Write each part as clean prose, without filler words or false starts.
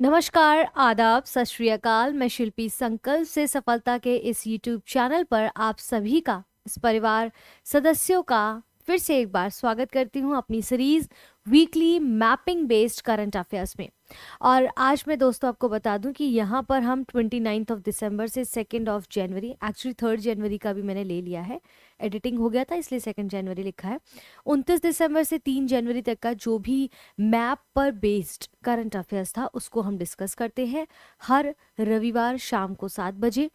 नमस्कार, आदाब, सत श्री अकाल। मैं शिल्पी संकल्प से सफलता के इस यूट्यूब चैनल पर आप सभी का, इस परिवार सदस्यों का फिर से एक बार स्वागत करती हूँ अपनी series weekly mapping based current affairs में। और आज मैं दोस्तों आपको बता दूं कि यहाँ पर हम 29 ऑफ दिसंबर से 2 ऑफ जनवरी, एक्चुअली 3 जनवरी का भी मैंने ले लिया है, एडिटिंग हो गया था इसलिए 2 जनवरी लिखा है। 29 दिसंबर से 3 जनवरी तक का जो भी मैप पर बेस्ड करंट अफेयर्स था उसको हम डिस्कस करते हैं हर रविवार शाम को 7 बजे।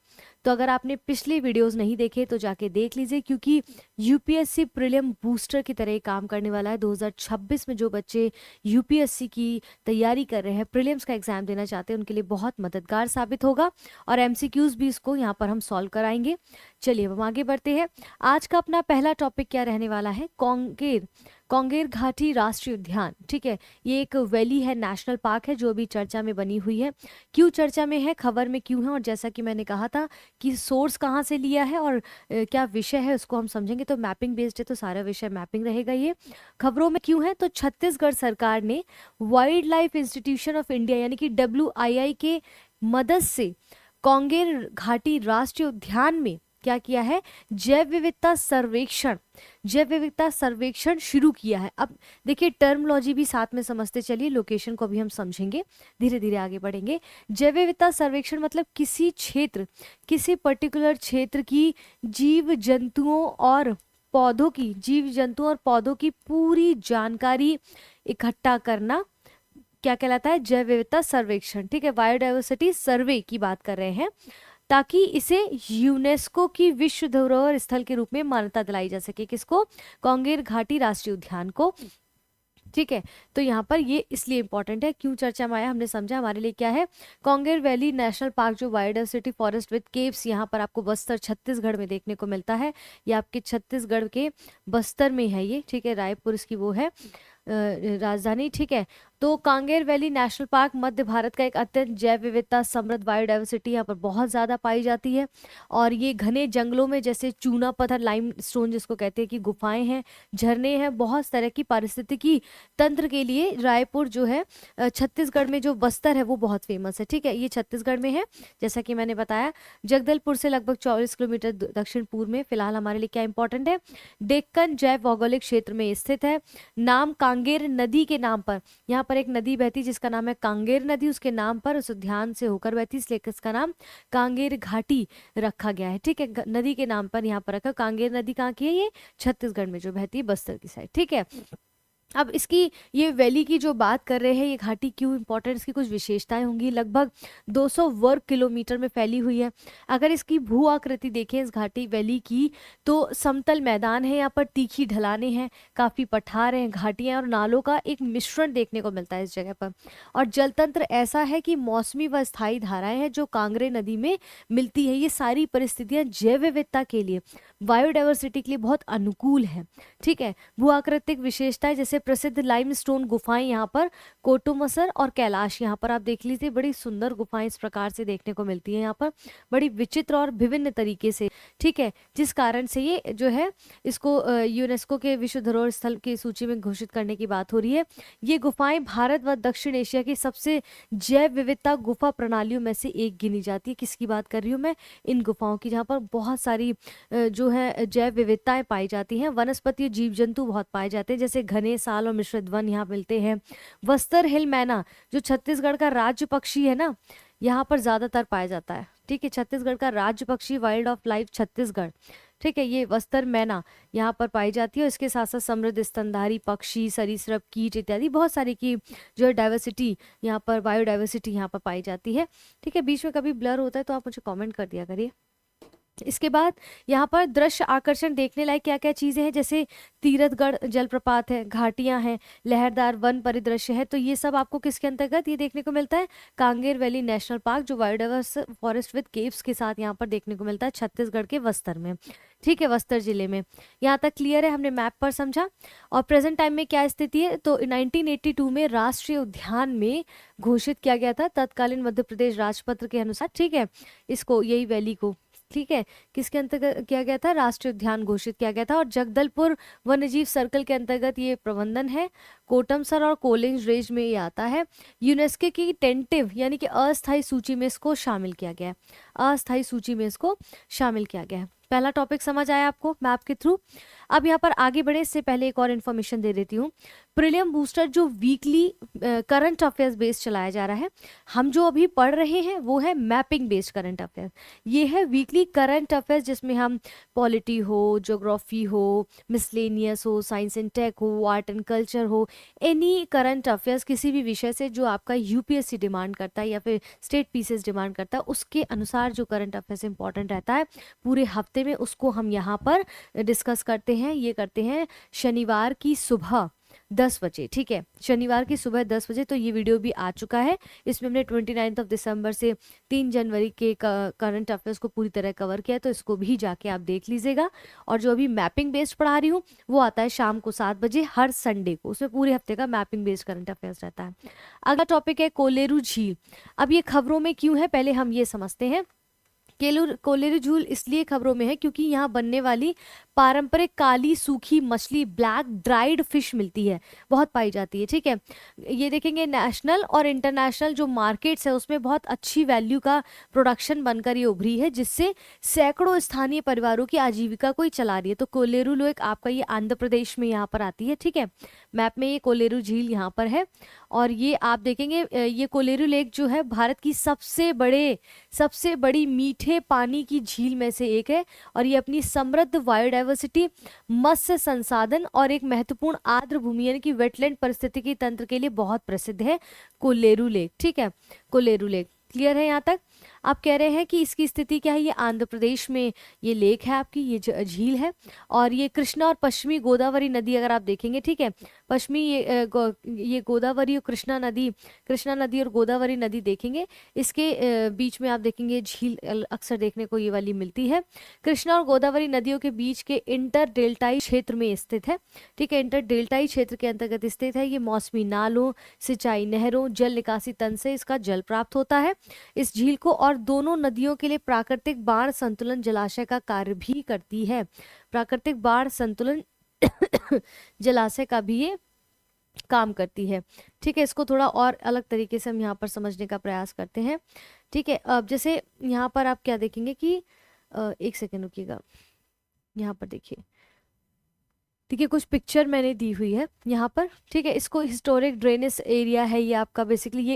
तो अगर आपने पिछले वीडियोस नहीं देखे तो जाके देख लीजिए, क्योंकि यूपीएससी प्रीलिम बूस्टर की तरह काम करने वाला है। 2026 में जो बच्चे यूपीएससी की तैयारी कर रहे हैं, प्रीलिम्स का एग्जाम देना चाहते हैं, उनके लिए बहुत मददगार साबित होगा। और एमसीक्यूज भी इसको यहाँ पर हम सॉल्व कराएंगे। चलिए अब हम आगे बढ़ते हैं। आज का अपना पहला टॉपिक क्या रहने वाला है? कांगेर घाटी राष्ट्रीय उद्यान। ठीक है, ये एक वैली है, नेशनल पार्क है, जो अभी चर्चा में बनी हुई है। क्यों चर्चा में है, खबर में क्यों है, और जैसा कि मैंने कहा था कि सोर्स कहाँ से लिया है और क्या विषय है उसको हम समझेंगे। तो मैपिंग बेस्ड है तो सारा विषय मैपिंग रहेगा। ये खबरों में क्यों है, तो छत्तीसगढ़ सरकार ने wild life institution of India यानी कि WII के मदद से कांगेर घाटी राष्ट्रीय उद्यान में क्या किया है, जैव विविधता सर्वेक्षण शुरू किया है। अब देखिए टर्मोलॉजी भी साथ में समझते चलिए, लोकेशन को भी हम समझेंगे, धीरे धीरे आगे बढ़ेंगे। जैव विविधता सर्वेक्षण मतलब किसी पर्टिकुलर क्षेत्र की जीव जंतुओं और पौधों की पूरी जानकारी इकट्ठा करना क्या कहलाता है, जैव विविधता सर्वेक्षण। ठीक है, बायोडाइवर्सिटी सर्वे की बात कर रहे हैं, ताकि इसे यूनेस्को की विश्व धरोहर स्थल के रूप में मान्यता दिलाई जा सके। किसको? कांगेर घाटी राष्ट्रीय उद्यान को। ठीक है, तो यहाँ पर ये इसलिए इंपॉर्टेंट है, क्यों चर्चा में आया हमने समझा। हमारे लिए क्या है, कांगेर वैली नेशनल पार्क जो बायोडाइवर्सिटी फॉरेस्ट विद केव्स यहाँ पर आपको बस्तर छत्तीसगढ़ में देखने को मिलता है। ये आपके छत्तीसगढ़ के बस्तर में है ये। ठीक है, रायपुर इसकी वो है राजधानी। ठीक है, तो कांगेर वैली नेशनल पार्क मध्य भारत का एक अत्यंत जैव विविधता समृद्ध बायोडाइवर्सिटी यहाँ पर बहुत ज़्यादा पाई जाती है। और ये घने जंगलों में जैसे चूना पत्थर, लाइम स्टोन जिसको कहते हैं, कि गुफाएं हैं, झरने हैं, बहुत तरह की पारिस्थितिकी तंत्र के लिए रायपुर जो है छत्तीसगढ़ में जो बस्तर है वो बहुत फेमस है। ठीक है, ये छत्तीसगढ़ में है जैसा कि मैंने बताया, जगदलपुर से लगभग 24 किलोमीटर दक्षिण पूर्व में। फिलहाल हमारे लिए क्या इंपॉर्टेंट है, डेक्कन जैव भौगोलिक क्षेत्र में स्थित है। नाम कांगेर नदी के नाम पर, यहाँ पर एक नदी बहती जिसका नाम है कांगेर नदी, उसके नाम पर, उस उद्यान से होकर बहती, इसलिए इसका नाम कांगेर घाटी रखा गया है। ठीक है, नदी के नाम पर यहाँ पर रखा। कांगेर नदी कहाँ की है? ये छत्तीसगढ़ में जो बहती है, बस्तर की साइड। ठीक है, अब इसकी ये वैली की जो बात कर रहे हैं, ये घाटी क्यों इंपॉर्टेंट, इसकी कुछ विशेषताएं होंगी। लगभग 200 वर्ग किलोमीटर में फैली हुई है। अगर इसकी भू आकृति देखें इस घाटी वैली की, तो समतल मैदान है, यहाँ पर तीखी ढलानें हैं, काफ़ी पठार हैं, घाटियाँ और नालों का एक मिश्रण देखने को मिलता है इस जगह पर। और जलतंत्र ऐसा है कि मौसमी व स्थायी धाराएं हैं जो कांगेर नदी में मिलती है। ये सारी परिस्थितियाँ जैव विविधता के लिए, बायोडाइवर्सिटी के लिए बहुत अनुकूल है। ठीक है, भू आकृतिक विशेषताएं जैसे प्रसिद्ध लाइमस्टोन गुफाएं यहाँ पर कोटुमसर और कैलाश, यहाँ पर आप देख लीजिए, बड़ी सुंदर गुफाएं इस प्रकार से देखने को मिलती हैं यहाँ पर, बड़ी विचित्र और विभिन्न तरीके से। ठीक है, जिस कारण से ये जो है इसको यूनेस्को के विश्व धरोहर स्थल की सूची में घोषित करने की बात हो रही है। ये गुफाएं भारत व दक्षिण एशिया की सबसे जैव विविधता गुफा प्रणालियों में से एक गिनी जाती है। किसकी बात कर रही हूँ मैं? इन गुफाओं की, जहाँ पर बहुत सारी जो है जैव विविधताएं पाई जाती हैं। वनस्पति और जीव जंतु बहुत पाए जाते हैं, जैसे घने साल और मिश्रित वन यहाँ मिलते हैं। वस्तर हिल मैना जो छत्तीसगढ़ का राज्य पक्षी है ना, यहाँ पर ज्यादातर पाया जाता है। ठीक है, छत्तीसगढ़ का राज्य पक्षी, वाइल्ड ऑफ लाइफ छत्तीसगढ़। ठीक है, ये वस्तर मैना यहाँ पर पाई जाती है। इसके साथ साथ समृद्ध स्तनधारी पक्षी, सरीसृप, कीट इत्यादि बहुत सारी की जो है डाइवर्सिटी यहाँ पर, बायोडाइवर्सिटी यहाँ पर पाई जाती है। ठीक है, बीच में कभी ब्लर होता है तो आप मुझे कमेंट कर दिया करिए। इसके बाद यहाँ पर दृश्य आकर्षण देखने लायक क्या क्या चीजें हैं, जैसे तीरथगढ़ जलप्रपात है, घाटियां हैं, लहरदार वन परिदृश्य है। तो ये सब आपको किसके अंतर्गत ये देखने को मिलता है? कांगेर वैली नेशनल पार्क जो बायोडाइवर्स फॉरेस्ट विद केव्स के साथ यहाँ पर देखने को मिलता है, छत्तीसगढ़ के बस्तर में। ठीक है, बस्तर जिले में। यहाँ तक क्लियर है, हमने मैप पर समझा। और प्रेजेंट टाइम में क्या स्थिति है, तो 1982 में राष्ट्रीय उद्यान में घोषित किया गया था तत्कालीन मध्य प्रदेश राजपत्र के अनुसार। ठीक है, इसको, यही वैली को ठीक है, किसके अंतर्गत किया गया था, राष्ट्रीय उद्यान घोषित किया गया था। और जगदलपुर वन्यजीव सर्कल के अंतर्गत ये प्रबंधन है। कोटमसर और कोलिंज रेंज में ये आता है। यूनेस्को की टेंटिव यानी कि अस्थायी सूची में इसको शामिल किया गया है, अस्थायी सूची में इसको शामिल किया गया है। पहला टॉपिक समझ आया आपको मैप के थ्रू। अब यहाँ पर आगे बढ़े इससे पहले एक और इन्फॉर्मेशन दे देती हूँ। प्रीलियम बूस्टर जो वीकली करंट अफेयर्स बेस्ड चलाया जा रहा है, हम जो अभी पढ़ रहे हैं वो है मैपिंग बेस्ड करंट अफेयर्स। ये है वीकली करंट अफेयर्स जिसमें हम पॉलिटी हो, ज्योग्राफी हो, मिसलेनियस हो, साइंस एंड टेक हो, आर्ट एंड कल्चर हो, एनी करंट अफेयर्स किसी भी विषय से जो आपका यूपीएससी डिमांड करता है या फिर स्टेट पीसीएस डिमांड करता है, उसके अनुसार जो करंट अफेयर्स इंपॉर्टेंट रहता है पूरे हफ्ते में, उसको हम यहाँ पर डिस्कस करते हैं। ये करते हैं शनिवार की सुबह 10 बजे, ठीक है, शनिवार की सुबह 10 बजे। तो ये वीडियो भी आ चुका है, इसमें हमने 29 दिसंबर से 3 जनवरी के करंट अफेयर्स को पूरी तरह कवर किया है, तो इसको भी जाके आप देख लीजिएगा। और जो अभी मैपिंग बेस्ड पढ़ा रही हूँ वो आता है शाम को 7 बजे हर संडे को, उसमें पूरे हफ्ते का मैपिंग बेस्ड करंट अफेयर्स रहता है। अगला टॉपिक है कोलेरू झील। अब ये खबरों में क्यों है, पहले हम ये समझते हैं। कोलेरू झील इसलिए खबरों में है क्योंकि यहाँ बनने वाली पारंपरिक काली सूखी मछली ब्लैक ड्राइड फिश मिलती है, बहुत पाई जाती है, ठीक है। ये देखेंगे नेशनल और इंटरनेशनल जो मार्केट्स है उसमें बहुत अच्छी वैल्यू का प्रोडक्शन बनकर ये उभरी है, जिससे सैकड़ों स्थानीय परिवारों की आजीविका को ही चला रही है। तो कोलेरू लेक आपका ये आंध्र प्रदेश में यहाँ पर आती है, ठीक है, मैप में ये कोलेरू झील यहाँ पर है। और ये आप देखेंगे ये कोलेरू लेक जो है भारत की सबसे बड़ी मीठे पानी की झील में से एक है। और ये अपनी समृद्ध बायोडायवर्सिटी, मत्स्य संसाधन और एक महत्वपूर्ण आर्द्र भूमि यानी कि वेटलैंड पारिस्थितिकी तंत्र के लिए बहुत प्रसिद्ध है कोलेरू लेक, ठीक है, कोलेरू लेक। क्लियर है यहाँ तक? आप कह रहे हैं कि इसकी स्थिति क्या है, ये आंध्र प्रदेश में ये लेक है आपकी, ये झील है। और ये कृष्णा और पश्चिमी गोदावरी नदी अगर आप देखेंगे, ठीक है, पश्चिमी ये गोदावरी और कृष्णा नदी और गोदावरी नदी देखेंगे, इसके बीच में आप देखेंगे झील अक्सर देखने को ये वाली मिलती है। कृष्णा और गोदावरी नदियों के बीच के इंटर डेल्टाई क्षेत्र में स्थित है, ठीक है, इंटर डेल्टाई क्षेत्र के अंतर्गत स्थित है। ये मौसमी नालों, सिंचाई नहरों, जल निकासी तंत्र से इसका जल प्राप्त होता है इस झील को। और दोनों नदियों के लिए प्राकृतिक बाढ़ संतुलन जलाशय का कार्य भी करती है, प्राकृतिक बाढ़ संतुलन जलाशय का भी ये काम करती है, ठीक है। इसको थोड़ा और अलग तरीके से हम यहाँ पर समझने का प्रयास करते हैं, ठीक है। अब जैसे यहाँ पर आप क्या देखेंगे कि एक सेकेंड रुकिएगा, यहाँ पर देखिए, ठीक है, कुछ पिक्चर मैंने दी हुई है यहाँ पर, ठीक है। इसको हिस्टोरिक ड्रेनेज एरिया है ये आपका, बेसिकली ये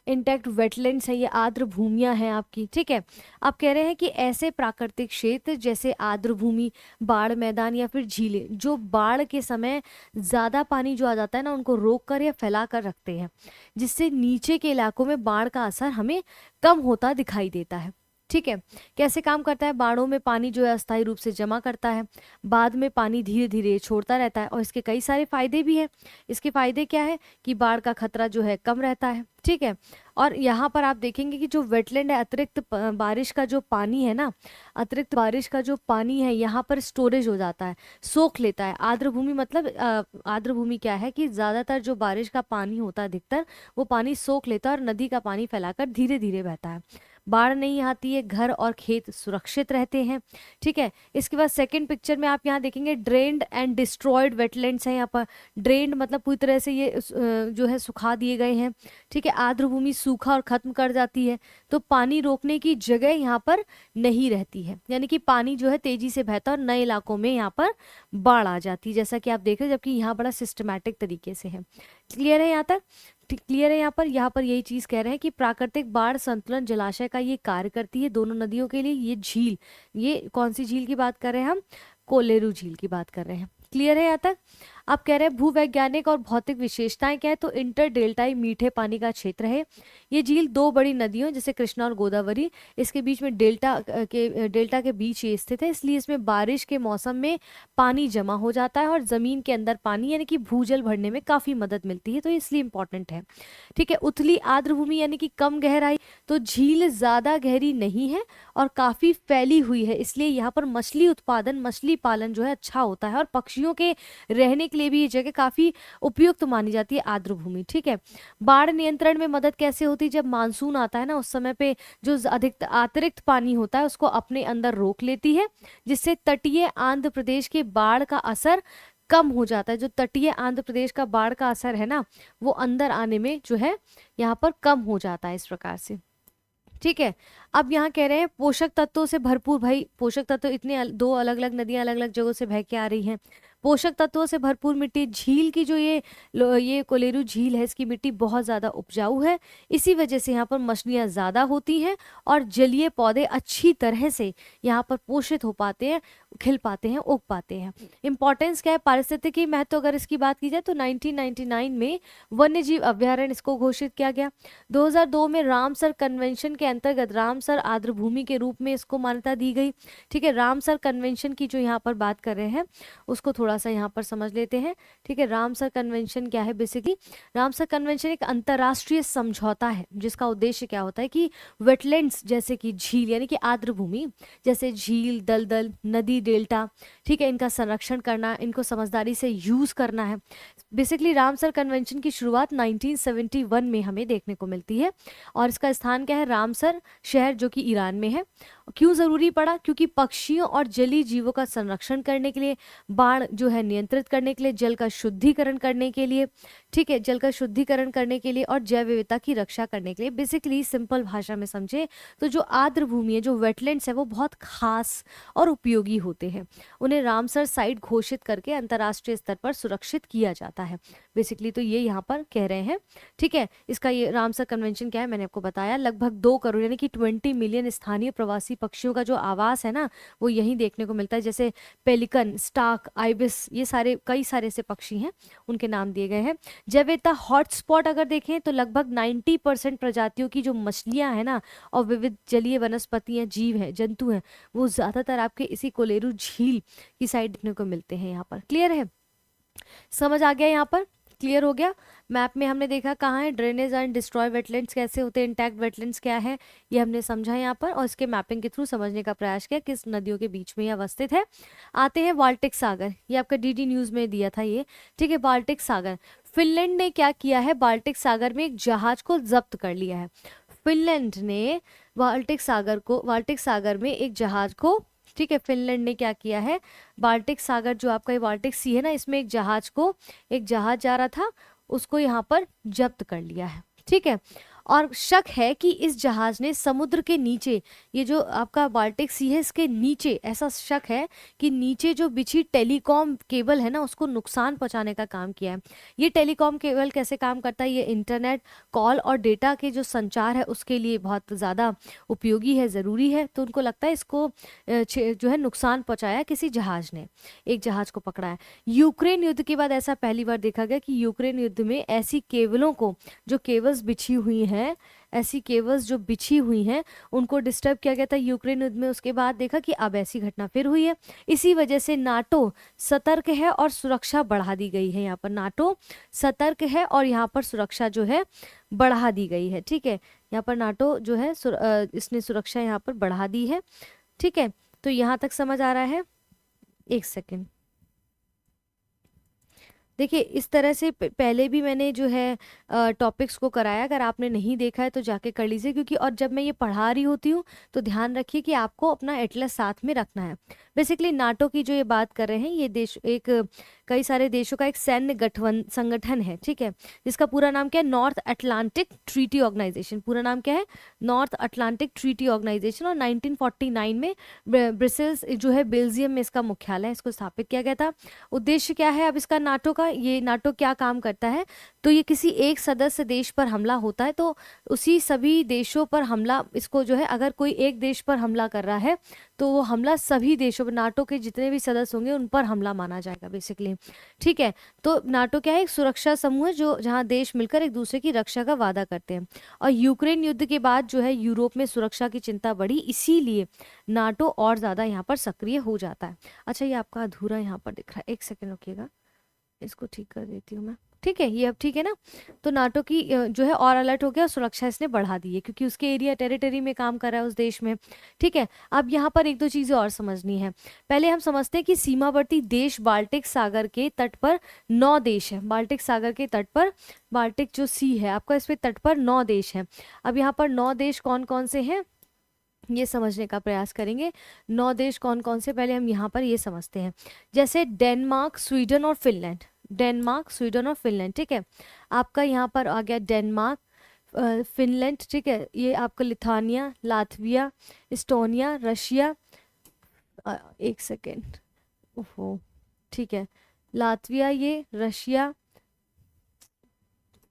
इंटैक्ट वेटलैंड्स है, ये आर्द्र भूमियाँ हैं आपकी, ठीक है। आप कह रहे हैं कि ऐसे प्राकृतिक क्षेत्र जैसे आर्द्र भूमि, बाढ़ मैदान या फिर झीलें जो बाढ़ के समय ज़्यादा पानी जो आ जाता है ना उनको रोक कर या फैला कर रखते हैं, जिससे नीचे के इलाकों में बाढ़ का असर हमें कम होता दिखाई देता है, ठीक है। कैसे काम करता है, बाढ़ों में पानी जो है अस्थायी रूप से जमा करता है, बाद में पानी धीरे धीरे छोड़ता रहता है। और इसके कई सारे फायदे भी हैं। इसके फायदे क्या है कि बाढ़ का खतरा जो है कम रहता है, ठीक है। और यहाँ पर आप देखेंगे कि जो वेटलैंड है, अतिरिक्त बारिश का जो पानी है ना, अतिरिक्त बारिश का जो पानी है यहाँ पर स्टोरेज हो जाता है, सोख लेता है। आर्द्र भूमि मतलब आर्द्र भूमि क्या है कि ज़्यादातर जो बारिश का पानी होता है अधिकतर वो पानी सोख लेता है और नदी का पानी फैलाकर धीरे धीरे बहता है, बाढ़ नहीं आती है, घर और खेत सुरक्षित रहते हैं, ठीक है। इसके बाद सेकंड पिक्चर में आप यहाँ देखेंगे ड्रेन्ड एंड डिस्ट्रॉयड वेटलैंड्स हैं यहाँ पर। ड्रेन्ड मतलब पूरी तरह से ये जो है सुखा दिए गए हैं, ठीक है। आर्द्र भूमि सूखा और खत्म कर जाती है, तो पानी रोकने की जगह यहाँ पर नहीं रहती है, यानी कि पानी जो है तेजी से बहता है और नए इलाकों में यहाँ पर बाढ़ आ जाती है, जैसा कि आप देख रहे हैं, जबकि यहाँ बड़ा सिस्टमैटिक तरीके से है। क्लियर है यहाँ तक? क्लियर है यहाँ पर यही चीज कह रहे हैं कि प्राकृतिक बाढ़ संतुलन जलाशय का ये कार्य करती है दोनों नदियों के लिए। ये झील, ये कौन सी झील की बात कर रहे हैं हम, कोलेरू झील की बात कर रहे हैं। क्लियर है यहाँ तक? आप कह रहे हैं भूवैज्ञानिक और भौतिक विशेषताएं क्या है, तो इंटर डेल्टाई मीठे पानी का क्षेत्र है। ये झील दो बड़ी नदियों जैसे कृष्णा और गोदावरी, इसके बीच में डेल्टा के बीच ये स्थित है, इसलिए इसमें बारिश के मौसम में पानी जमा हो जाता है और जमीन के अंदर पानी यानी कि भूजल भरने में काफी मदद मिलती है, तो इसलिए इंपॉर्टेंट है, ठीक है। उथली आर्द्र भूमि यानी कि कम गहराई, तो झील ज्यादा गहरी नहीं है और काफी फैली हुई है, इसलिए यहाँ पर मछली उत्पादन, मछली पालन जो है अच्छा होता है और पक्षियों के रहने के लिए भी ये जगह काफी उपयुक्त मानी जाती है, आर्द्र भूमि। ठीक है, बाढ़ नियंत्रण में मदद कैसे होती है? जब मानसून आता है ना, उस समय पे जो अधिक अतिरिक्त पानी होता है उसको अपने अंदर रोक लेती है, जिससे तटीय आंध्र प्रदेश के बाढ़ का असर कम हो जाता है। जो तटीय आंध्र प्रदेश का बाढ़ का असर है ना, वो अंदर आने में जो है यहाँ पर कम हो जाता है इस प्रकार से। ठीक है, अब यहाँ कह रहे हैं पोषक तत्वों से भरपूर। भाई पोषक तत्व इतने दो अलग अलग नदियां अलग अलग जगहों से बह के आ रही हैं। पोषक तत्वों से भरपूर मिट्टी, झील की जो ये कोलेरू झील है, इसकी मिट्टी बहुत ज़्यादा उपजाऊ है, इसी वजह से यहाँ पर मछलियाँ ज़्यादा होती हैं और जलीय पौधे अच्छी तरह से यहाँ पर पोषित हो पाते हैं, खिल पाते हैं, उग पाते हैं। इंपॉर्टेंस क्या है? पारिस्थितिकी महत्व अगर इसकी बात की जाए तो 1999 में वन्यजीव अभ्यारण्य इसको घोषित किया गया। 2002 में रामसर कन्वेंशन के अंतर्गत रामसर आर्द्र भूमि के रूप में इसको मान्यता दी गई। ठीक है, रामसर कन्वेंशन की जो यहाँ पर बात कर रहे हैं उसको थोड़ा सा यहाँ पर समझ लेते हैं। ठीक है, रामसर कन्वेंशन क्या है? बेसिकली रामसर कन्वेंशन एक अंतर्राष्ट्रीय समझौता है जिसका उद्देश्य क्या होता है कि वेटलैंड्स जैसे कि झील यानी कि आर्द्र भूमि जैसे झील, दलदल, नदी, डेल्टा, ठीक है, इनका संरक्षण करना, इनको समझदारी से यूज करना है। बेसिकली रामसर कन्वेंशन की शुरुआत 1971 में हमें देखने को मिलती है और इसका स्थान क्या है? रामसर शहर जो कि ईरान में है। क्यों जरूरी पड़ा? क्योंकि पक्षियों और जलीय जीवों का संरक्षण करने के लिए, बाढ़ जो है नियंत्रित करने के लिए, जल का शुद्धिकरण करने के लिए, ठीक है, जल का शुद्धिकरण करने के लिए और जैव विविधता की रक्षा करने के लिए। बेसिकली सिंपल भाषा में समझे तो जो आर्द्र भूमि है, जो वेटलैंड्स है, वो बहुत खास और उपयोगी होते हैं। उन्हें रामसर साइट घोषित करके अंतर्राष्ट्रीय स्तर पर सुरक्षित किया जाता है। बेसिकली तो ये यहाँ पर कह रहे हैं। ठीक है, इसका ये रामसर कन्वेंशन क्या है मैंने आपको बताया। लगभग 2 करोड़ यानी कि 20 मिलियन स्थानीय प्रवासी पक्षियों का जो आवास है ना, वो यहीं देखने को मिलता है। जैसे पेलिकन, स्टार्क, आइबिस, ये सारे कई सारे ऐसे पक्षी हैं, उनके नाम दिए गए हैं। जैव विविधता हॉटस्पॉट अगर देखें तो लगभग 90% प्रजातियों की जो मछलियां हैं ना और विविध जलीय वनस्पतियां, जीव हैं, जंतु हैं, वो ज्यादातर आपके इसी कोलेरू झील की साइड देखने को मिलते हैं। यहाँ पर क्लियर है? समझ आ गया? यहाँ पर क्लियर हो गया? मैप में हमने देखा कहाँ है ड्रेनेज एंड डिस्ट्रॉय वेटलैंड्स कैसे होते हैं, इंटैक्ट वेटलैंड्स क्या है, ये हमने समझा यहाँ पर और इसके मैपिंग के थ्रू समझने का प्रयास किया किस नदियों के बीच में ये अवस्थित है। आते हैं बाल्टिक सागर, ये आपका डीडी न्यूज में दिया था ये। ठीक है, बाल्टिक सागर, फिनलैंड ने क्या किया है? बाल्टिक सागर में एक जहाज को जब्त कर लिया है। फिनलैंड ने बाल्टिक सागर में एक जहाज को, ठीक है, फिनलैंड ने क्या किया है? बाल्टिक सागर जो आपका ये बाल्टिक सी है ना, इसमें एक जहाज जा रहा था, उसको यहाँ पर जब्त कर लिया है। ठीक है, और शक है कि इस जहाज ने समुद्र के नीचे, ये जो आपका बाल्टिक सी है इसके नीचे, ऐसा शक है कि नीचे जो बिछी टेलीकॉम केबल है ना उसको नुकसान पहुंचाने का काम किया है। ये टेलीकॉम केबल कैसे काम करता है? ये इंटरनेट कॉल और डेटा के जो संचार है उसके लिए बहुत ज़्यादा उपयोगी है, ज़रूरी है। तो उनको लगता है इसको जो है नुकसान पहुंचाया किसी जहाज ने, एक जहाज को पकड़ा है। यूक्रेन युद्ध के बाद ऐसा पहली बार देखा गया कि यूक्रेन युद्ध में ऐसी केबलों को, जो केबल्स बिछी हुई हैं, ऐसी केबल्स जो बिछी हुई हैं, उनको डिस्टर्ब किया गया था यूक्रेन युद्ध में। उसके बाद देखा कि अब ऐसी घटना फिर हुई है। इसी वजह से नाटो सतर्क है और सुरक्षा बढ़ा दी गई है। यहाँ पर नाटो सतर्क है और यहाँ पर सुरक्षा जो है बढ़ा दी गई है। ठीक है, यहाँ पर नाटो जो है इसने सुरक्षा यहाँ पर बढ़ा दी है। ठीक है, तो यहाँ तक समझ आ रहा है? एक सेकेंड, देखिए इस तरह से पहले भी मैंने जो है टॉपिक्स को कराया, अगर आपने नहीं देखा है तो जाके कर लीजिए। क्योंकि और जब मैं ये पढ़ा रही होती हूँ तो ध्यान रखिए कि आपको अपना एटलस साथ में रखना है। बेसिकली नाटो की जो ये बात कर रहे हैं, ये देश एक कई सारे देशों का एक सैन्य संगठन है। ठीक है, जिसका पूरा नाम क्या है? North Atlantic Treaty Organization. पूरा नाम क्या है? North Atlantic Treaty Organization. और 1949 में ब्रसेल्स जो है बेल्जियम में इसका मुख्यालय, इसको स्थापित किया गया था। उद्देश्य क्या है अब इसका नाटो का? ये नाटो क्या काम करता है? तो ये किसी एक सदस्य देश पर हमला होता है तो उसी सभी देशों पर हमला, इसको जो है अगर कोई एक देश पर हमला कर रहा है तो वो हमला सभी देशों पर, नाटो के जितने भी सदस्य होंगे उन पर हमला माना जाएगा बेसिकली। ठीक है, तो नाटो क्या है? एक सुरक्षा समूह है जो जहां देश मिलकर एक दूसरे की रक्षा का वादा करते हैं। और यूक्रेन युद्ध के बाद जो है यूरोप में सुरक्षा की चिंता बढ़ी, इसीलिए नाटो और ज्यादा यहाँ पर सक्रिय हो जाता है। अच्छा, ये आपका अधूरा यहाँ पर दिख रहा है, एक सेकेंड रुकिएगा, इसको ठीक कर देती हूँ मैं। ठीक है, ये अब ठीक है ना। तो नाटो की जो है और अलर्ट हो गया, सुरक्षा इसने बढ़ा दी है क्योंकि उसके एरिया टेरिटरी में काम कर रहा है उस देश में। ठीक है, अब यहाँ पर एक दो चीजें और समझनी है। पहले हम समझते हैं कि सीमावर्ती देश बाल्टिक सागर के तट पर 9 देश है। बाल्टिक सागर के तट पर, बाल्टिक जो सी है आपका, इस पे तट पर 9 देश हैं। अब यहाँ पर 9 देश कौन कौन से हैं ये समझने का प्रयास करेंगे। 9 देश कौन कौन से, पहले हम यहाँ पर ये समझते हैं। जैसे डेनमार्क, स्वीडन और फिनलैंड। डेनमार्क, स्वीडन और फिनलैंड, ठीक है। आपका यहाँ पर आ गया डेनमार्क, फिनलैंड, ठीक है। ये आपका लिथुआनिया, लातविया, इस्टोनिया, रशिया, एक सेकेंड, ओहो, ठीक है, लातविया, ये रशिया,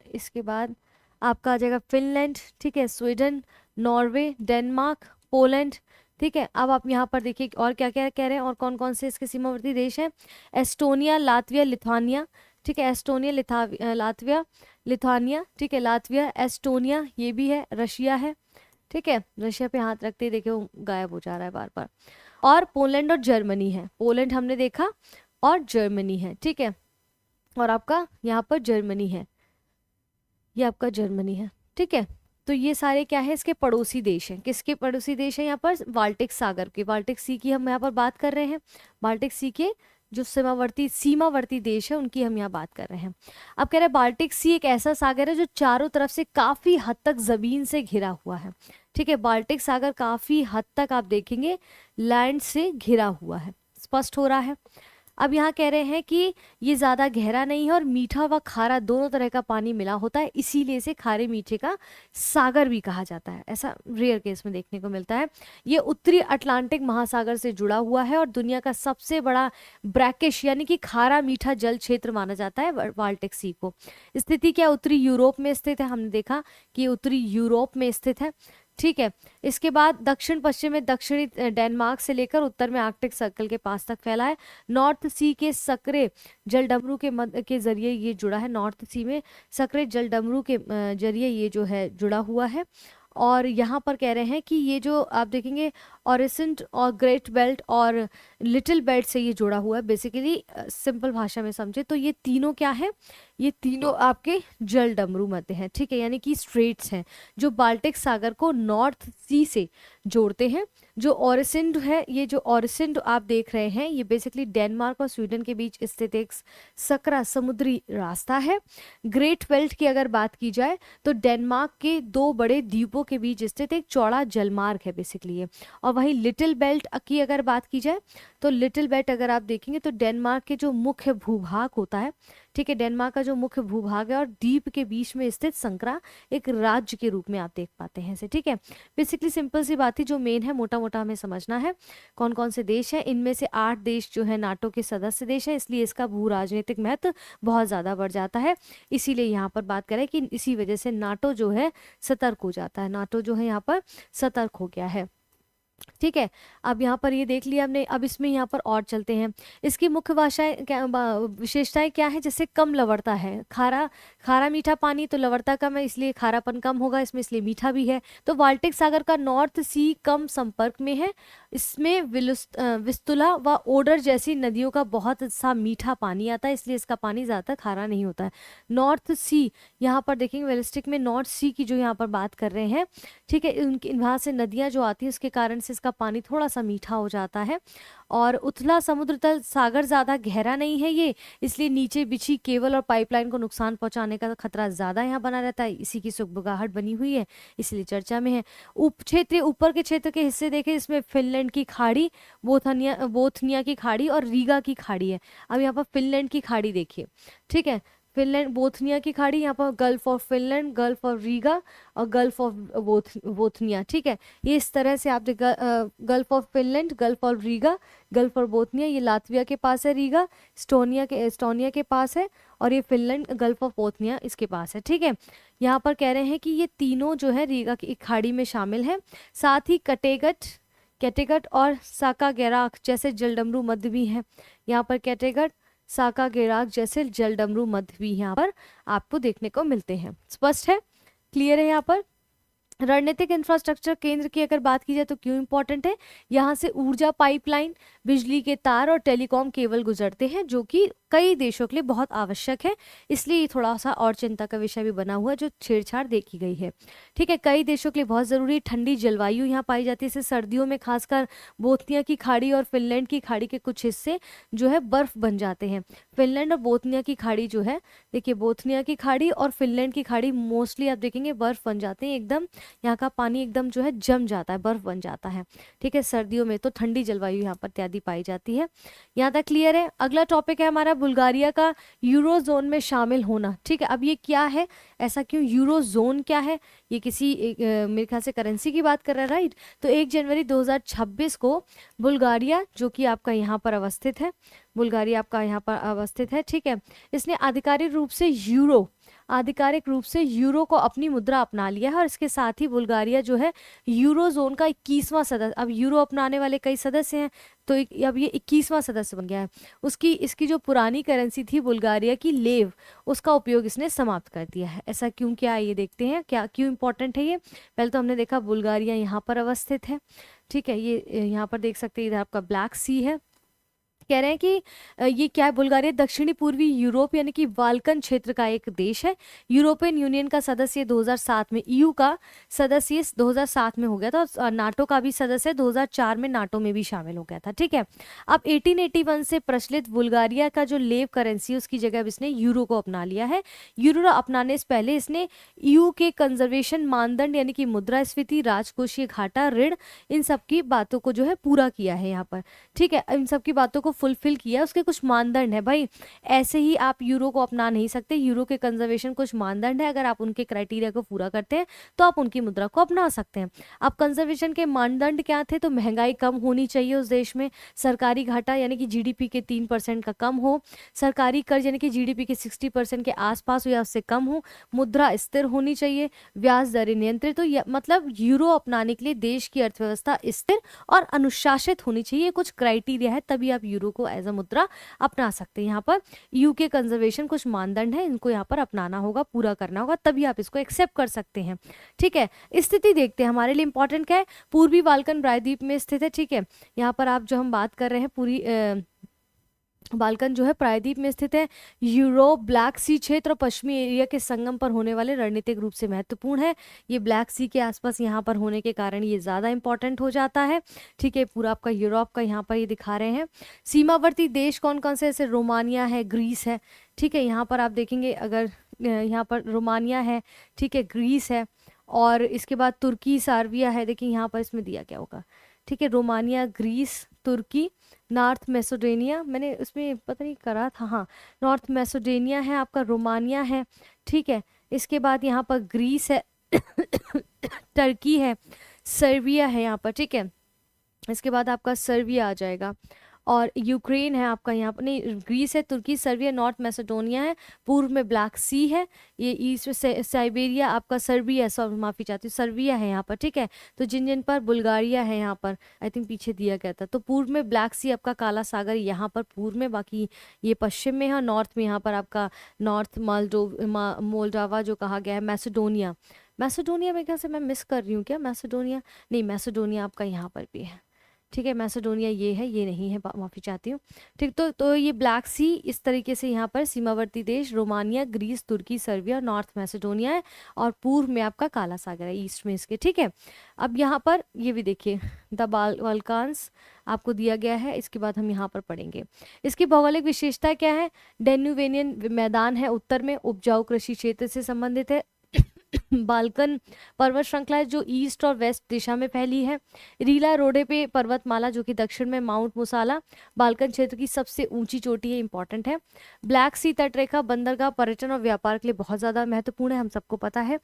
इसके बाद आपका आ जाएगा फिनलैंड, ठीक है, स्वीडन, नॉर्वे, डेनमार्क, पोलैंड। ठीक है, अब आप यहाँ पर देखिए और क्या क्या कह रहे हैं और कौन कौन से इसके सीमावर्ती देश हैं। एस्टोनिया, लातविया, लिथुआनिया, ठीक है, एस्टोनिया, लातविया, लिथुआनिया, ठीक है, लातविया, एस्टोनिया, ये भी है, रशिया है, ठीक है, रशिया पे हाथ रखते ही देखिए वो गायब हो जा रहा है बार बार। और पोलैंड और जर्मनी है, पोलैंड हमने देखा और जर्मनी है, ठीक है, और आपका यहाँ पर जर्मनी है, ये आपका जर्मनी है, ठीक है। तो ये सारे क्या है, इसके पड़ोसी देश हैं। किसके पड़ोसी देश हैं यहाँ पर, बाल्टिक सागर के, बाल्टिक सी की हम यहाँ पर बात कर रहे हैं। बाल्टिक सी के जो सीमावर्ती देश है उनकी हम यहाँ बात कर रहे हैं। अब कह रहे हैं बाल्टिक सी एक ऐसा सागर है जो चारों तरफ से काफी हद तक जमीन से घिरा हुआ है। ठीक है, बाल्टिक सागर काफी हद तक आप देखेंगे लैंड से घिरा हुआ है, स्पष्ट हो रहा है। अब यहाँ कह रहे हैं कि ये ज़्यादा गहरा नहीं है और मीठा व खारा दोनों तरह का पानी मिला होता है, इसीलिए इसे खारे मीठे का सागर भी कहा जाता है। ऐसा रेयर केस में देखने को मिलता है। ये उत्तरी अटलांटिक महासागर से जुड़ा हुआ है और दुनिया का सबसे बड़ा ब्रैकिश यानी कि खारा मीठा जल क्षेत्र माना जाता है बाल्टिक सी को। स्थिति क्या, उत्तरी यूरोप में स्थित है, हमने देखा कि उत्तरी यूरोप में स्थित है। ठीक है, इसके बाद दक्षिण पश्चिम में दक्षिणी डेनमार्क से लेकर उत्तर में आर्कटिक सर्कल के पास तक फैला है। नॉर्थ सी के सक्रिय जलडमरू के मध्य के जरिए ये जुड़ा है, नॉर्थ सी में सक्रिय जलडमरू के जरिए ये जो है जुड़ा हुआ है। और यहाँ पर कह रहे हैं कि ये जो आप देखेंगे ऑरिसेंट और ग्रेट बेल्ट और लिटिल बेल्ट से ये जुड़ा हुआ है। बेसिकली सिंपल भाषा में समझे तो ये तीनों क्या है, ये तीनों आपके जल डमरू मध्य हैं। ठीक है, यानी कि स्ट्रेट्स हैं जो बाल्टिक सागर को नॉर्थ सी से जोड़ते हैं। जो ऑरिसेंट है, ये जो ऑरिसेंट आप देख रहे हैं ये बेसिकली डेनमार्क और स्वीडन के बीच स्थित एक सकरा समुद्री रास्ता है। ग्रेट बेल्ट की अगर बात की जाए तो डेनमार्क के 2 बड़े द्वीपों के बीच स्थित एक चौड़ा जलमार्ग है बेसिकली ये। और वहीं लिटिल बेल्ट की अगर बात की जाए तो लिटिल बेल्ट अगर आप देखेंगे तो डेनमार्क के जो मुख्य भूभाग होता है, ठीक है, डेनमार्क का जो मुख्य भूभाग है और द्वीप के बीच में स्थित संकरा एक राज्य के रूप में आप देख पाते हैं इसे। ठीक है, बेसिकली सिंपल सी बात ही, जो मेन है मोटा मोटा हमें समझना है कौन कौन से देश हैं। इनमें से 8 देश जो है नाटो के सदस्य देश हैं, इसलिए इसका भू राजनीतिक महत्व बहुत ज्यादा बढ़ जाता है। इसीलिए यहाँ पर बात करें कि इसी वजह से नाटो जो है सतर्क हो जाता है, नाटो जो है यहाँ पर सतर्क हो गया है। ठीक है, अब यहाँ पर ये देख लिया हमने। अब इसमें यहाँ पर और चलते हैं। इसकी मुख्य भाषाएं क्या, विशेषताएं क्या है, जैसे कम लवणता है, खारा मीठा पानी, तो लवणता कम है इसलिए खारापन कम होगा इसमें, इसलिए मीठा भी है। तो बाल्टिक सागर का नॉर्थ सी कम संपर्क में है, इसमें विस्तुला व ओडर जैसी नदियों का बहुत सा मीठा पानी आता है, इसलिए इसका पानी ज़्यादा खारा नहीं होता है। नॉर्थ सी, यहाँ पर देखेंगे वेलिस्टिक में नॉर्थ सी की जो यहाँ पर बात कर रहे हैं, ठीक है, उनकी वहाँ से नदियाँ जो आती है उसके कारण से इसका पानी थोड़ा सा मीठा हो जाता है। और उथला समुद्र तल, सागर ज़्यादा गहरा नहीं है ये, इसलिए नीचे बिछी केबल और पाइपलाइन को नुकसान पहुंचाने का खतरा ज़्यादा यहाँ बना रहता है, इसी की सुगबुगाहट बनी हुई है, इसलिए चर्चा में है। उप क्षेत्रीय ऊपर के क्षेत्र के हिस्से देखें, इसमें फिनलैंड की खाड़ी, बोथनिया की खाड़ी और रीगा की खाड़ी है। अब यहाँ पर फिनलैंड की खाड़ी देखिए, ठीक है, फिनलैंड बोथनिया की खाड़ी, यहाँ पर gulf of Finland, gulf of Riga और गल्फ ऑफ बोथनिया। ठीक है, ये इस तरह से आप gulf of Finland, gulf of Riga, gulf of Bothnia, ये लातविया के पास है, रीगा एस्टोनिया के पास है, और ये फिनलैंड गल्फ ऑफ बोथनिया इसके पास है। ठीक है, यहाँ पर कह रहे हैं कि ये तीनों जो है रीगा की खाड़ी में शामिल है। साथ ही कैटेगट और साकागेराक जैसे जलडमरू मध्य भी हैं। यहाँ पर कैटेगट, साकागेराक जैसे जलडमरू मध्य भी यहाँ पर आपको देखने को मिलते हैं। स्पष्ट है, क्लियर है यहाँ पर। रणनीतिक इंफ्रास्ट्रक्चर केंद्र की अगर बात की जाए तो क्यों इंपॉर्टेंट है, यहाँ से ऊर्जा पाइपलाइन, बिजली के तार और टेलीकॉम केबल गुजरते हैं जो कि कई देशों के लिए बहुत आवश्यक है, इसलिए ये थोड़ा सा और चिंता का विषय भी बना हुआ है जो छेड़छाड़ देखी गई है। ठीक है, कई देशों के लिए बहुत ज़रूरी ठंडी जलवायु यहाँ पाई जाती है, जैसे सर्दियों में खासकर बोथनिया की खाड़ी और फिनलैंड की खाड़ी के कुछ हिस्से जो है बर्फ बन जाते हैं। फिनलैंड और बोथनिया की खाड़ी जो है, देखिए बोथनिया की खाड़ी और फिनलैंड की खाड़ी मोस्टली आप देखेंगे बर्फ बन जाते हैं एकदम, यहाँ का पानी एकदम जो है जम जाता है, बर्फ बन जाता है। ठीक है, सर्दियों में तो ठंडी जलवायु यहाँ पर इत्यादि पाई जाती है। यहाँ तक क्लियर है। अगला टॉपिक है हमारा बुल्गारिया का यूरो जोन में शामिल होना। ठीक है, अब ये क्या है, ऐसा क्यों, यूरो जोन क्या है, ये किसी मेरे ख्याल से करेंसी की बात कर रहा है, राइट। तो 1 जनवरी 2026 को बुल्गारिया जो कि आपका यहाँ पर अवस्थित है, बुल्गारिया आपका यहाँ पर अवस्थित है, ठीक है, इसने आधिकारिक रूप से यूरो को अपनी मुद्रा अपना लिया है और इसके साथ ही बुल्गारिया जो है यूरो जोन का 21वां सदस्य, अब यूरो अपनाने वाले कई सदस्य हैं तो अब ये 21वां सदस्य बन गया है। इसकी जो पुरानी करेंसी थी बुल्गारिया की लेव, उसका उपयोग इसने समाप्त कर दिया है। ऐसा क्यों, क्या है ये देखते हैं, क्या क्यों इंपॉर्टेंट है ये। पहले तो हमने देखा बुल्गारिया यहाँ पर अवस्थित है, ठीक है, ये यहाँ पर देख सकते हैं, इधर आपका ब्लैक सी है। कह रहे हैं कि ये क्या है, बुल्गारिया दक्षिणी पूर्वी यूरोप यानी कि बाल्कन क्षेत्र का एक देश है। यूरोपियन यूनियन का सदस्य 2007 में, ईयू का सदस्य 2007 में हो गया था और नाटो का भी सदस्य 2004 में नाटो में भी शामिल हो गया था। ठीक है, अब 1881 से प्रचलित बुल्गारिया का जो लेव करेंसी उसकी जगह अब इसने यूरो को अपना लिया है। यूरो अपनाने से पहले इसने ईयू के कंजर्वेशन मानदंड यानी कि मुद्रास्फीति, राजकोषीय घाटा, ऋण, इन सब की बातों को जो है पूरा किया है यहाँ पर। ठीक है, इन सब की बातों को फुलफिल किया, उसके कुछ मानदंड है भाई, ऐसे ही आप यूरो को अपना नहीं सकते, यूरो के कंजर्वेशन कुछ मानदंड है, अगर आप उनके क्राइटेरिया को पूरा करते हैं तो आप उनकी मुद्रा को अपना सकते हैं। अब कंजर्वेशन के मानदंड क्या थे, तो महंगाई कम होनी चाहिए उस देश में, सरकारी घाटा यानी कि जीडीपी के 3% का कम हो, सरकारी कर्ज यानी कि जीडीपी के 60% के आसपास हो या उससे कम हो, मुद्रा स्थिर होनी चाहिए, ब्याज दरें नियंत्रित, तो मतलब यूरो अपनाने के लिए देश की अर्थव्यवस्था स्थिर और अनुशासित होनी चाहिए, कुछ क्राइटेरिया है, तभी आप यूरो को एज अ मुद्रा अपना सकते हैं। यहाँ पर यू के कंजर्वेशन कुछ मानदंड है, इनको यहाँ पर अपनाना होगा, पूरा करना होगा, तभी आप इसको एक्सेप्ट कर सकते हैं। ठीक है, स्थिति देखते हैं हमारे लिए इंपॉर्टेंट क्या है, पूर्वी बाल्कन प्रायद्वीप में स्थित है। ठीक है, यहाँ पर आप जो हम बात कर रहे हैं पूरी बाल्कन जो है प्रायद्वीप में स्थित है। यूरोप, ब्लैक सी क्षेत्र और पश्चिमी एरिया के संगम पर होने वाले रणनीतिक रूप से महत्वपूर्ण है। ये ब्लैक सी के आसपास यहाँ पर होने के कारण ये ज़्यादा इंपॉर्टेंट हो जाता है। ठीक है, पूरा आपका यूरोप का यहाँ पर ये दिखा रहे हैं। सीमावर्ती देश कौन कौन से, जैसे रोमानिया है, ग्रीस है। ठीक है, यहाँ पर आप देखेंगे अगर यहाँ पर रोमानिया है, ठीक है, ग्रीस है और इसके बाद तुर्की, सर्बिया है। देखिए यहाँ पर इसमें दिया क्या होगा, ठीक है, रोमानिया, ग्रीस, तुर्की, नॉर्थ मैसेडोनिया, मैंने उसमें पता नहीं करा था, हाँ, नॉर्थ मैसेडोनिया है आपका, रोमानिया है। ठीक है, इसके बाद यहाँ पर ग्रीस है टर्की है, सर्बिया है यहाँ पर। ठीक है, इसके बाद आपका सर्बिया आ जाएगा और यूक्रेन है आपका यहाँ पर, नहीं, ग्रीस है, तुर्की, सर्बिया, नॉर्थ मैसेडोनिया है, पूर्व में ब्लैक सी है, ये ईस्ट में साइबेरिया आपका, सर्बिया, सॉरी माफ़ी चाहती हूँ, सर्बिया है यहाँ पर। ठीक है, तो जिन जिन पर बुल्गारिया है यहाँ पर, आई थिंक पीछे दिया गया था, तो पूर्व में ब्लैक सी आपका, काला सागर यहाँ पर पूर्व में, बाकी ये पश्चिम में है, नॉर्थ में यहाँ पर आपका नॉर्थ मोल्डोवा जो कहा गया है, मैसेडोनिया में क्या से मैं मिस कर रही हूँ क्या, मैसेडोनिया नहीं, मैसेडोनिया आपका यहाँ पर भी है। ठीक है, मैसेडोनिया ये है, ये नहीं है, माफ़ी चाहती हूँ। ठीक, तो ये ब्लैक सी इस तरीके से यहाँ पर सीमावर्ती देश रोमानिया, ग्रीस, तुर्की, सर्बिया, नॉर्थ मैसेडोनिया है और पूर्व में आपका काला सागर है, ईस्ट में इसके। ठीक है, अब यहाँ पर ये भी देखिए द बाल्कान्स आपको दिया गया है, इसके बाद हम यहाँ पर पढ़ेंगे। इसकी भौगोलिक विशेषता क्या है, डेन्यूवेनियन मैदान है उत्तर में, उपजाऊ कृषि क्षेत्र से संबंधित है। बाल्कन पर्वत श्रृंखला है जो ईस्ट और वेस्ट दिशा में फैली है। रीला रोडे पे पर्वतमाला जो कि दक्षिण में माउंट मुसाला बाल्कन क्षेत्र की सबसे ऊंची चोटी है, इंपॉर्टेंट है। ब्लैक सी तटरेखा बंदरगाह, पर्यटन और व्यापार के लिए बहुत ज़्यादा महत्वपूर्ण है, हम सबको पता है।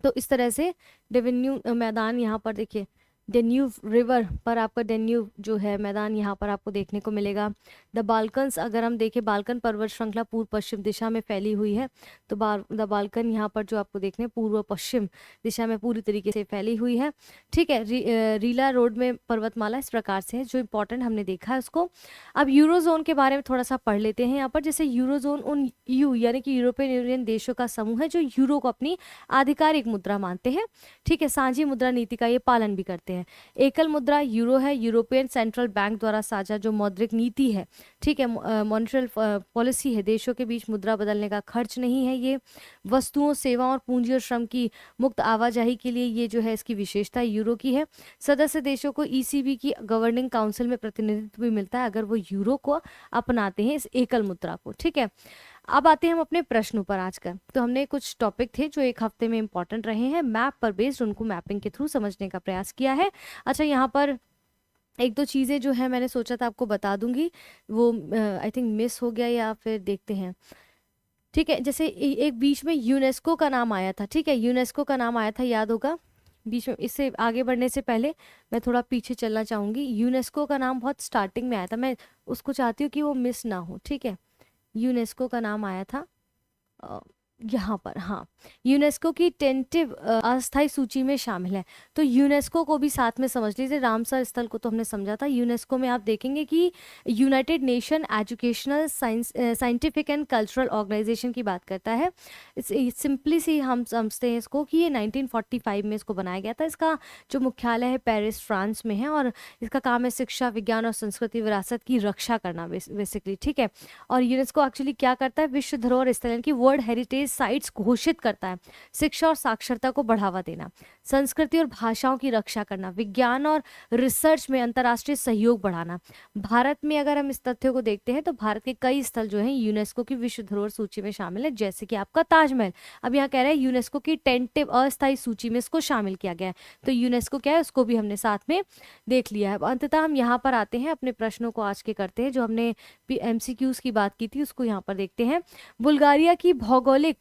तो इस तरह से डेवेन्यू मैदान यहाँ पर देखिए डेन्यूब रिवर पर आपका डेन्यूब जो है मैदान यहाँ पर आपको देखने को मिलेगा। द बाल्कन्स, अगर हम देखें बाल्कन पर्वत श्रृंखला पूर्व पश्चिम दिशा में फैली हुई है, तो द बाल्कन यहाँ पर जो आपको देखने पूर्व पश्चिम दिशा में पूरी तरीके से फैली हुई है। ठीक है, रीला रोड में पर्वतमाला इस प्रकार से है, जो इंपॉर्टेंट हमने देखा है उसको। अब यूरोजोन के बारे में थोड़ा सा पढ़ लेते हैं यहाँ पर। जैसे यूरोजोन उन यानी कि यूरोपियन यूनियन देशों का समूह है जो यूरो को अपनी आधिकारिक मुद्रा मानते हैं। ठीक है, साझी मुद्रा नीति का ये पालन भी करते हैं। एकल मुद्रा यूरो है, यूरोपियन सेंट्रल बैंक द्वारा साझा जो मौद्रिक नीति है। ठीक है, मॉनेटरी पॉलिसी है, देशों के बीच मुद्रा बदलने का खर्च नहीं है ये। वस्तुओं, सेवाओं और पूंजी और श्रम की मुक्त आवाजाही के लिए ये जो है इसकी विशेषता यूरो की है। सदस्य देशों को ईसीबी की गवर्निंग काउंसिल में प्रतिनिधित्व भी मिलता है अगर वो यूरो को अपनाते हैं, इस एकल मुद्रा को। ठीक है, अब आते हैं हम अपने प्रश्नों पर आज का। तो हमने कुछ टॉपिक थे जो एक हफ्ते में इंपॉर्टेंट रहे हैं, मैप पर बेस्ड उनको मैपिंग के थ्रू समझने का प्रयास किया है। अच्छा, यहाँ पर एक दो चीज़ें जो है मैंने सोचा था आपको बता दूंगी, वो आई थिंक मिस हो गया या फिर देखते हैं। ठीक है, जैसे एक बीच में यूनेस्को का नाम आया था। ठीक है, यूनेस्को का नाम आया था, याद होगा बीच में। इससे आगे बढ़ने से पहले मैं थोड़ा पीछे चलना चाहूँगी। यूनेस्को का नाम बहुत स्टार्टिंग में आया था, मैं उसको चाहती हूँ कि वो मिस ना हो। ठीक है, यूनेस्को का नाम आया था यहाँ पर। हाँ, यूनेस्को की टेंटिव अस्थायी सूची में शामिल है। तो यूनेस्को को भी साथ में समझ लीजिए। रामसर स्थल को तो हमने समझा था। यूनेस्को में आप देखेंगे कि United Nation Educational Scientific and Cultural Organization की बात करता है। सिंपली सी हम समझते हैं इसको कि ये 1945 में इसको बनाया गया था। इसका जो मुख्यालय है पेरिस, फ्रांस में है, और इसका काम है शिक्षा, विज्ञान और संस्कृति विरासत की रक्षा करना बेसिकली। ठीक है, और यूनेस्को एक्चुअली क्या करता है, विश्व धरोहर स्थल की वर्ल्ड हेरिटेज साइट्स घोषित करता है। शिक्षा और साक्षरता को बढ़ावा देना, संस्कृति और भाषाओं की रक्षा करना, विज्ञान और रिसर्च में अंतर्राष्ट्रीय सहयोग बढ़ाना। भारत में अगर हम इस तथ्यों को देखते हैं तो भारत के कई स्थल जो हैं यूनेस्को की विश्व धरोहर सूची में शामिल है, जैसे कि आपका ताजमहल। अब यहाँ कह रहे हैं यूनेस्को की टेंटिव अस्थायी सूची में इसको शामिल किया गया है। तो यूनेस्को क्या है उसको भी हमने साथ में देख लिया है। अंततः हम यहाँ पर आते हैं, अपने प्रश्नों को आज के करते हैं। जो हमने MCQs की बात की थी उसको यहाँ पर देखते हैं। बुल्गारिया की भौगोलिक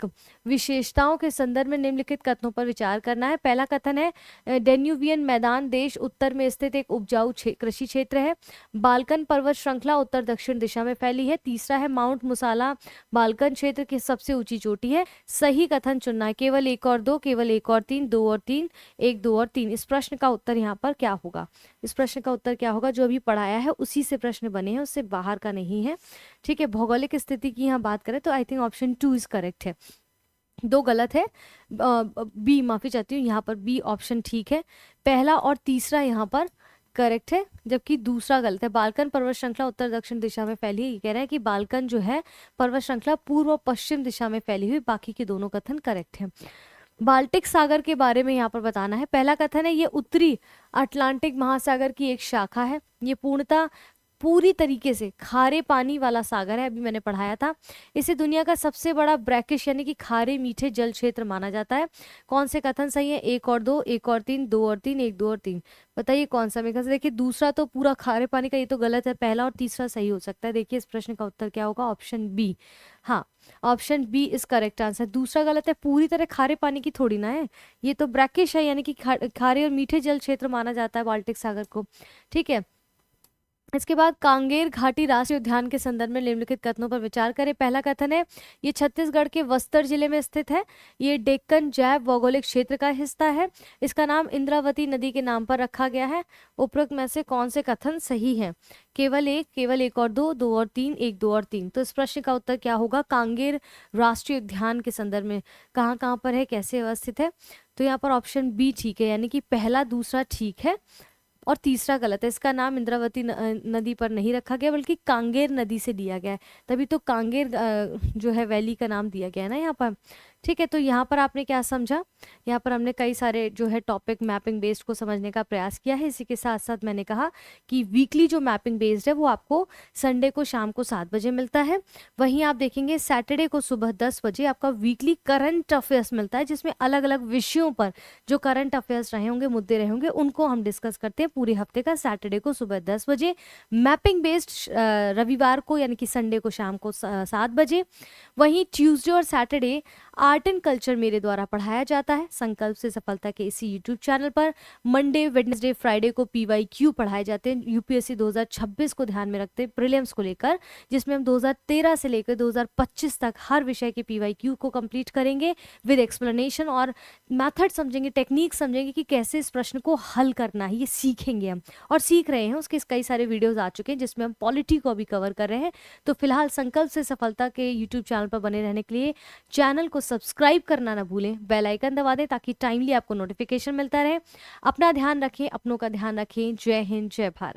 विशेषताओं के संदर्भ में निम्नलिखित कथनों पर विचार करना है। पहला कथन है डेन्यूबियन मैदान देश उत्तर में स्थित एक उपजाऊ कृषि क्षेत्र है। बाल्कन पर्वत श्रृंखला उत्तर दक्षिण दिशा में फैली है। तीसरा है माउंट मुसाला बाल्कन क्षेत्र की सबसे ऊंची चोटी है। सही कथन चुनना है, केवल एक और दो, केवल एक और तीन, दो और तीन, एक, दो और तीन। इस प्रश्न का उत्तर यहाँ पर क्या होगा? इस प्रश्न का उत्तर क्या होगा? जो अभी पढ़ाया है उसी से प्रश्न बने हैं, उससे बाहर का नहीं है। ठीक है, भौगोलिक स्थिति की यहाँ बात करें तो I think option 2 is correct है। दो गलत है, बी, माफी चाहती हूँ, यहाँ पर बी ऑप्शन ठीक है। पहला और तीसरा यहाँ पर करेक्ट है, जबकि दूसरा गलत है। बाल्कन पर्वत श्रृंखला उत्तर दक्षिण दिशा में फैली है, ये कह रहा है कि बाल्कन जो है पर्वत श्रृंखला पूर्व पश्चिम दिशा में फैली हुई। बाकी के दोनों कथन करेक्ट है। बाल्टिक सागर के बारे में यहाँ पर बताना है। पहला कथन है ये उत्तरी अटलांटिक महासागर की एक शाखा है। ये पूर्णतः पूरी तरीके से खारे पानी वाला सागर है, अभी मैंने पढ़ाया था। इसे दुनिया का सबसे बड़ा ब्रैकिश यानी कि खारे मीठे जल क्षेत्र माना जाता है। कौन से कथन सही है? एक और दो, एक और तीन, दो और तीन, एक, दो और तीन। बताइए कौन सा? मेरे ख्याल से देखिए दूसरा तो पूरा खारे पानी का, ये तो गलत है। पहला और तीसरा सही हो सकता है। देखिए इस प्रश्न का उत्तर क्या होगा? Option B. हाँ, option B is correct answer. दूसरा गलत है, पूरी तरह खारे पानी की थोड़ी ना है, ये तो ब्रैकिश है यानी कि खारे और मीठे जल क्षेत्र माना जाता है बाल्टिक सागर को। ठीक है, इसके बाद कांगेर घाटी राष्ट्रीय उद्यान के संदर्भ में निम्नलिखित कथनों पर विचार करें। पहला कथन है ये छत्तीसगढ़ के बस्तर जिले में स्थित है। ये डेक्कन जैव भौगोलिक क्षेत्र का हिस्सा है। इसका नाम इंद्रावती नदी के नाम पर रखा गया है। उपरोक्त में से कौन से कथन सही है? केवल एक, केवल एक और दो, दो और तीन, एक, दो और तीन। तो इस प्रश्न का उत्तर क्या होगा? कांगेर राष्ट्रीय उद्यान के संदर्भ में कहाँ कहाँ पर है, कैसे अवस्थित है? तो यहाँ पर ऑप्शन बी ठीक है, यानी कि पहला दूसरा ठीक है और तीसरा गलत है। इसका नाम इंद्रावती नदी पर नहीं रखा गया बल्कि कांगेर नदी से दिया गया है, तभी तो कांगेर जो है वैली का नाम दिया गया है ना यहाँ पर। ठीक है, तो यहाँ पर आपने क्या समझा? यहाँ पर हमने कई सारे जो है टॉपिक मैपिंग बेस्ड को समझने का प्रयास किया है। इसी के साथ साथ मैंने कहा कि वीकली जो मैपिंग बेस्ड है वो आपको संडे को शाम को 7 बजे मिलता है। वहीं आप देखेंगे सैटरडे को सुबह 10 बजे आपका वीकली करंट अफेयर्स मिलता है, जिसमें अलग अलग विषयों पर जो करंट अफेयर्स रहे होंगे, मुद्दे रहे होंगे, उनको हम डिस्कस करते हैं पूरे हफ्ते का सैटरडे को सुबह 10 बजे। मैपिंग बेस्ड रविवार को यानी कि संडे को शाम को 7 बजे। वहीं ट्यूसडे और सैटरडे आर्ट एंड कल्चर मेरे द्वारा पढ़ाया जाता है संकल्प से सफलता के इसी यूट्यूब चैनल पर। मंडे, वेडनेसडे, फ्राइडे को PYQ पढ़ाए जाते हैं UPSC 2026 को ध्यान में रखते हैं, प्रीलिम्स को लेकर, जिसमें हम 2013 से लेकर 2025 तक हर विषय के PYQ को कंप्लीट करेंगे विद एक्सप्लेनेशन, और मेथड समझेंगे, टेक्निक समझेंगे कि कैसे इस प्रश्न को हल करना है, ये सीखेंगे हम और सीख रहे हैं। उसके कई सारे वीडियोस आ चुके हैं जिसमें हम पॉलिटी को भी कवर कर रहे हैं। तो फिलहाल संकल्प से सफलता के यूट्यूब चैनल पर बने रहने के लिए चैनल को सब्सक्राइब करना ना भूलें, बेल आइकन दबा दें ताकि टाइमली आपको नोटिफिकेशन मिलता रहे। अपना ध्यान रखें, अपनों का ध्यान रखें। जय हिंद, जय भारत।